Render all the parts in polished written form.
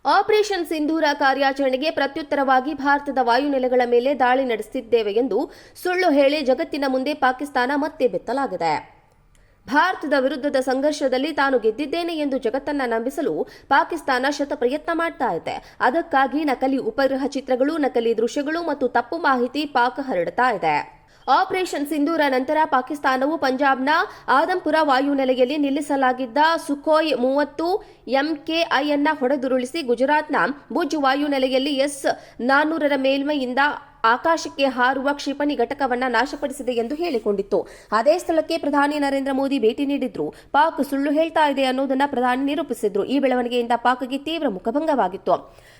Operation ಸಿಂಧೂರ ಕಾರ್ಯಾಚರಣೆಗೆ ಪ್ರತ್ಯುತ್ತರವಾಗಿ ಭಾರತದ ವಾಯುನೆಲೆಗಳ ಮೇಲೆ ದಾಳಿ ನಡೆಸುತ್ತಿದ್ದೇವೆ ಎಂದು ಸುಳ್ಳು ಹೇಳಿ ಜಗತ್ತಿನ ಮುಂದೆ ಪಾಕಿಸ್ತಾನ ಮತ್ತೆ ಬೆತ್ತಲಾಗಿದೆ. ಭಾರತದ ವಿರುದ್ಧದ ಸಂಘರ್ಷದಲ್ಲಿ ತಾನು ಗೆದ್ದಿದ್ದೇನೆ ಎಂದು ಜಗತ್ತನ್ನ ನಂಬಿಸಲು ಪಾಕಿಸ್ತಾನ ಶತಪ್ರಯತ್ನ ಮಾಡ್ತಾ ಇದೆ. ಅದಕ್ಕಾಗಿ ನಕಲಿ ಉಪಗ್ರಹ ಚಿತ್ರಗಳು, ನಕಲಿ ದೃಶ್ಯಗಳು ಮತ್ತು ತಪ್ಪು ಮಾಹಿತಿ ಪಾಕ್ ಹರಡ್ತಾ ಇದೆ. ಆಪರೇಷನ್ ಸಿಂಧೂರ ನಂತರ ಪಾಕಿಸ್ತಾನವು ಪಂಜಾಬ್ನ ಆದಂಪುರ ವಾಯುನೆಲೆಯಲ್ಲಿ ನಿಲ್ಲಿಸಲಾಗಿದ್ದ ಸುಖೋಯ್ 30 MKI ಹೊಡೆದುರುಳಿಸಿ ಗುಜರಾತ್ನ ಭುಜ್ ವಾಯುನೆಲೆಯಲ್ಲಿ S-400 ಮೇಲ್ಮೈಯಿಂದ ಆಕಾಶಕ್ಕೆ ಹಾರುವ ಕ್ಷಿಪಣಿ ಘಟಕವನ್ನು ನಾಶಪಡಿಸಿದೆ ಎಂದು ಹೇಳಿಕೊಂಡಿತ್ತು. ಅದೇ ಸ್ಥಳಕ್ಕೆ ಪ್ರಧಾನಿ ನರೇಂದ್ರ ಮೋದಿ ಭೇಟಿ ನೀಡಿದ್ರು. ಪಾಕ್ ಸುಳ್ಳು ಹೇಳ್ತಾ ಇದೆ ಅನ್ನೋದನ್ನ ಪ್ರಧಾನಿ ನಿರೂಪಿಸಿದ್ರು. ಈ ಬೆಳವಣಿಗೆಯಿಂದ ಪಾಕ್ಗೆ ತೀವ್ರ ಮುಖಭಂಗವಾಗಿತ್ತು.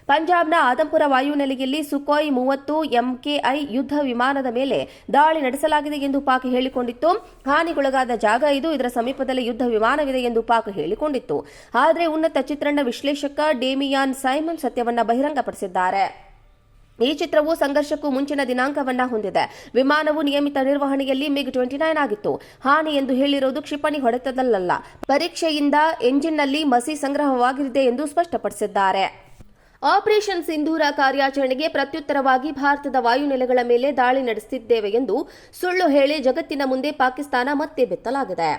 ಪಂಜಾಬ್ನ ಆದಂಪುರ ವಾಯುನೆಲೆಯಲ್ಲಿ ಸುಖೋಯ್ 30 MKI ಯುದ್ಧ ವಿಮಾನದ ಮೇಲೆ ದಾಳಿ ನಡೆಸಲಾಗಿದೆ ಎಂದು ಪಾಕ್ ಹೇಳಿಕೊಂಡಿತ್ತು. ಹಾನಿಗೊಳಗಾದ ಜಾಗ ಇದು, ಇದರ ಸಮೀಪದಲ್ಲಿ ಯುದ್ಧ ವಿಮಾನವಿದೆ ಎಂದು ಪಾಕ್ ಹೇಳಿಕೊಂಡಿತ್ತು. ಆದರೆ ಉನ್ನತ ಚಿತ್ರಣ ವಿಶ್ಲೇಷಕ ಡೇಮಿಯಾನ್ ಸೈಮನ್ ಸತ್ಯವನ್ನ ಬಹಿರಂಗಪಡಿಸಿದ್ದಾರೆ. ಈ ಚಿತ್ರವು ಸಂಘರ್ಷಕ್ಕೂ ಮುಂಚಿನ ದಿನಾಂಕವನ್ನ ಹೊಂದಿದೆ. ವಿಮಾನವು ನಿಯಮಿತ ನಿರ್ವಹಣೆಯಲ್ಲಿ MiG-29 ಆಗಿತ್ತು. ಹಾನಿ ಎಂದು ಹೇಳಿರುವುದು ಕ್ಷಿಪಣಿ ಹೊಡೆತದಲ್ಲ, ಪರೀಕ್ಷೆಯಿಂದ ಎಂಜಿನ್ನಲ್ಲಿ ಮಸಿ ಸಂಗ್ರಹವಾಗಿದೆ ಎಂದು ಸ್ಪಷ್ಟಪಡಿಸಿದ್ದಾರೆ. ಆಪರೇಷನ್ ಸಿಂಧೂರ ಕಾರ್ಯಾಚರಣೆಗೆ ಪ್ರತ್ಯುತ್ತರವಾಗಿ ಭಾರತದ ವಾಯುನೆಲೆಗಳ ಮೇಲೆ ದಾಳಿ ನಡೆಸುತ್ತಿದ್ದೇವೆ ಎಂದು ಸುಳ್ಳು ಹೇಳಿ ಜಗತ್ತಿನ ಮುಂದೆ ಪಾಕಿಸ್ತಾನ ಮತ್ತೆ ಬೆತ್ತಲಾಗಿದೆ.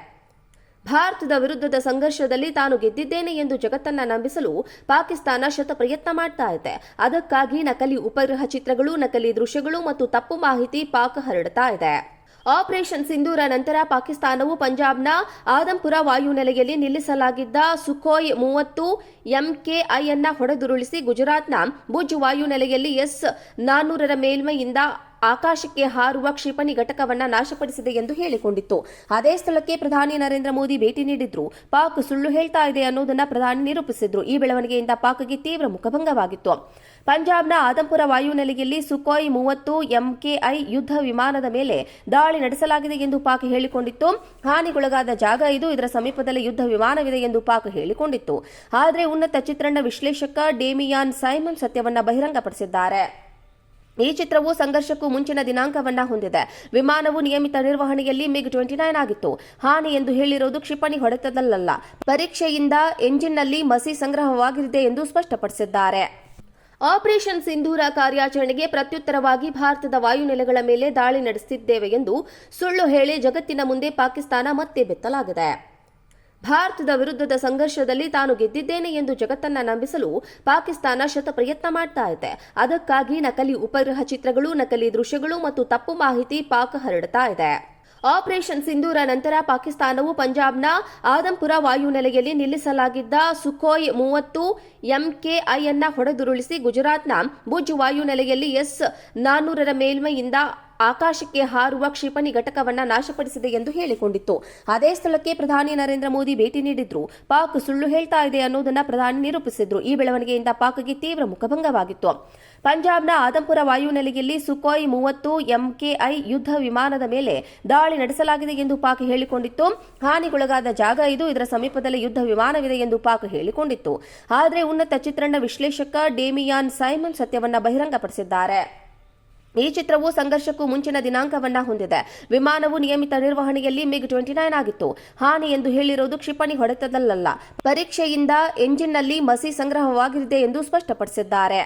ಭಾರತದ ವಿರುದ್ಧದ ಸಂಘರ್ಷದಲ್ಲಿ ತಾನು ಗೆದ್ದಿದ್ದೇನೆ ಎಂದು ಜಗತ್ತನ್ನ ನಂಬಿಸಲು ಪಾಕಿಸ್ತಾನ ಶತಪ್ರಯತ್ನ ಮಾಡ್ತಾ ಇದೆ. ಅದಕ್ಕಾಗಿ ನಕಲಿ ಉಪಗ್ರಹ ಚಿತ್ರಗಳು, ನಕಲಿ ದೃಶ್ಯಗಳು ಮತ್ತು ತಪ್ಪು ಮಾಹಿತಿ ಪಾಕ್ ಹರಡ್ತಾ ಇದೆ. ಆಪರೇಷನ್ ಸಿಂಧೂರ ನಂತರ ಪಾಕಿಸ್ತಾನವು ಪಂಜಾಬ್ನ ಆದಂಪುರ ವಾಯುನೆಲೆಯಲ್ಲಿ ನಿಲ್ಲಿಸಲಾಗಿದ್ದ ಸುಖೋಯ್ 30 MKI ಹೊಡೆದುರುಳಿಸಿ ಗುಜರಾತ್ನ ಭುಜ್ ವಾಯುನೆಲೆಯಲ್ಲಿ S-400 ಮೇಲ್ಮೈಯಿಂದ ಆಕಾಶಕ್ಕೆ ಹಾರುವ ಕ್ಷಿಪಣಿ ಘಟಕವನ್ನು ನಾಶಪಡಿಸಿದೆ ಎಂದು ಹೇಳಿಕೊಂಡಿತ್ತು. ಅದೇ ಸ್ಥಳಕ್ಕೆ ಪ್ರಧಾನಿ ನರೇಂದ್ರ ಮೋದಿ ಭೇಟಿ ನೀಡಿದ್ರು. ಪಾಕ್ ಸುಳ್ಳು ಹೇಳ್ತಾ ಇದೆ ಅನ್ನೋದನ್ನ ಪ್ರಧಾನಿ ನಿರೂಪಿಸಿದ್ರು. ಈ ಬೆಳವಣಿಗೆಯಿಂದ ಪಾಕ್ಗೆ ತೀವ್ರ ಮುಖಭಂಗವಾಗಿತ್ತು. ಪಂಜಾಬ್ನ ಆದಂಪುರ ವಾಯುನೆಲೆಯಲ್ಲಿ ಸುಖೋಯ್ 30 MKI ಯುದ್ಧ ವಿಮಾನದ ಮೇಲೆ ದಾಳಿ ನಡೆಸಲಾಗಿದೆ ಎಂದು ಪಾಕ್ ಹೇಳಿಕೊಂಡಿತ್ತು. ಹಾನಿಗೊಳಗಾದ ಜಾಗ ಇದು, ಇದರ ಸಮೀಪದಲ್ಲಿ ಯುದ್ಧ ವಿಮಾನವಿದೆ ಎಂದು ಪಾಕ್ ಹೇಳಿಕೊಂಡಿತ್ತು. ಆದರೆ ಉನ್ನತ ಚಿತ್ರಣ ವಿಶ್ಲೇಷಕ ಡೇಮಿಯಾನ್ ಸೈಮನ್ ಸತ್ಯವನ್ನ ಬಹಿರಂಗಪಡಿಸಿದ್ದಾರೆ. ಈ ಚಿತ್ರವು ಸಂಘರ್ಷಕ್ಕೂ ಮುಂಚಿನ ದಿನಾಂಕವನ್ನ ಹೊಂದಿದೆ. ವಿಮಾನವು ನಿಯಮಿತ ನಿರ್ವಹಣೆಯಲ್ಲಿ MiG-29 ಆಗಿತ್ತು. ಹಾನಿ ಎಂದು ಹೇಳಿರುವುದು ಕ್ಷಿಪಣಿ ಹೊಡೆತದಲ್ಲ, ಪರೀಕ್ಷೆಯಿಂದ ಎಂಜಿನ್ನಲ್ಲಿ ಮಸಿ ಸಂಗ್ರಹವಾಗಿದೆ ಎಂದು ಸ್ಪಷ್ಟಪಡಿಸಿದ್ದಾರೆ. ಆಪರೇಷನ್ ಸಿಂಧೂರ ಕಾರ್ಯಾಚರಣೆಗೆ ಪ್ರತ್ಯುತ್ತರವಾಗಿ ಭಾರತದ ವಾಯುನೆಲೆಗಳ ಮೇಲೆ ದಾಳಿ ನಡೆಸುತ್ತಿದ್ದೇವೆ ಎಂದು ಸುಳ್ಳು ಹೇಳಿ ಜಗತ್ತಿನ ಮುಂದೆ ಪಾಕಿಸ್ತಾನ ಮತ್ತೆ ಬೆತ್ತಲಾಗಿದೆ. ಭಾರತದ ವಿರುದ್ಧದ ಸಂಘರ್ಷದಲ್ಲಿ ತಾನು ಗೆದ್ದಿದ್ದೇನೆ ಎಂದು ಜಗತ್ತನ್ನ ನಂಬಿಸಲು ಪಾಕಿಸ್ತಾನ ಶತಪ್ರಯತ್ನ ಮಾಡ್ತಾ ಇದೆ. ಅದಕ್ಕಾಗಿ ನಕಲಿ ಉಪಗ್ರಹ ಚಿತ್ರಗಳು, ನಕಲಿ ದೃಶ್ಯಗಳು ಮತ್ತು ತಪ್ಪು ಮಾಹಿತಿ ಪಾಕ್ ಹರಡ್ತಾ ಇದೆ. ಆಪರೇಷನ್ ಸಿಂಧೂರ ನಂತರ ಪಾಕಿಸ್ತಾನವು ಪಂಜಾಬ್ನ ಆದಂಪುರ ವಾಯುನೆಲೆಯಲ್ಲಿ ನಿಲ್ಲಿಸಲಾಗಿದ್ದ ಸುಖೋಯ್ 30 MKI ಹೊಡೆದುರುಳಿಸಿ ಗುಜರಾತ್ನ ಭುಜ್ ವಾಯುನೆಲೆಯಲ್ಲಿ S-400 ಮೇಲ್ಮೈಯಿಂದ ಆಕಾಶಕ್ಕೆ ಹಾರುವ ಕ್ಷಿಪಣಿ ಘಟಕವನ್ನು ನಾಶಪಡಿಸಿದೆ ಎಂದು ಹೇಳಿಕೊಂಡಿತ್ತು. ಅದೇ ಸ್ಥಳಕ್ಕೆ ಪ್ರಧಾನಿ ನರೇಂದ್ರ ಮೋದಿ ಭೇಟಿ ನೀಡಿದ್ರು. ಪಾಕ್ ಸುಳ್ಳು ಹೇಳ್ತಾ ಇದೆ ಅನ್ನೋದನ್ನ ಪ್ರಧಾನಿ ನಿರೂಪಿಸಿದ್ರು. ಈ ಬೆಳವಣಿಗೆಯಿಂದ ಪಾಕ್ಗೆ ತೀವ್ರ ಮುಖಭಂಗವಾಗಿತ್ತು. ಪಂಜಾಬ್ನ ಆದಂಪುರ ವಾಯುನೆಲೆಯಲ್ಲಿ ಸುಖೋಯ್ 30 MKI ಯುದ್ಧ ವಿಮಾನದ ಮೇಲೆ ದಾಳಿ ನಡೆಸಲಾಗಿದೆ ಎಂದು ಪಾಕ್ ಹೇಳಿಕೊಂಡಿತ್ತು. ಹಾನಿಗೊಳಗಾದ ಜಾಗ ಇದು, ಇದರ ಸಮೀಪದಲ್ಲಿ ಯುದ್ಧ ವಿಮಾನವಿದೆ ಎಂದು ಪಾಕ್ ಹೇಳಿಕೊಂಡಿತ್ತು. ಆದರೆ ಉನ್ನತ ಚಿತ್ರಣ ವಿಶ್ಲೇಷಕ ಡೇಮಿಯಾನ್ ಸೈಮನ್ ಸತ್ಯವನ್ನ ಬಹಿರಂಗಪಡಿಸಿದ್ದಾರೆ. ಈ ಚಿತ್ರವು ಸಂಘರ್ಷಕ್ಕೂ ಮುಂಚಿನ ದಿನಾಂಕವನ್ನ ಹೊಂದಿದೆ. ವಿಮಾನವು ನಿಯಮಿತ ನಿರ್ವಹಣೆಯಲ್ಲಿ MiG-29 ಆಗಿತ್ತು. ಹಾನಿ ಎಂದು ಹೇಳಿರುವುದು ಕ್ಷಿಪಣಿ ಹೊಡೆತದಲ್ಲ, ಪರೀಕ್ಷೆಯಿಂದ ಎಂಜಿನ್ನಲ್ಲಿ ಮಸಿ ಸಂಗ್ರಹವಾಗಿದೆ ಎಂದು ಸ್ಪಷ್ಟಪಡಿಸಿದ್ದಾರೆ.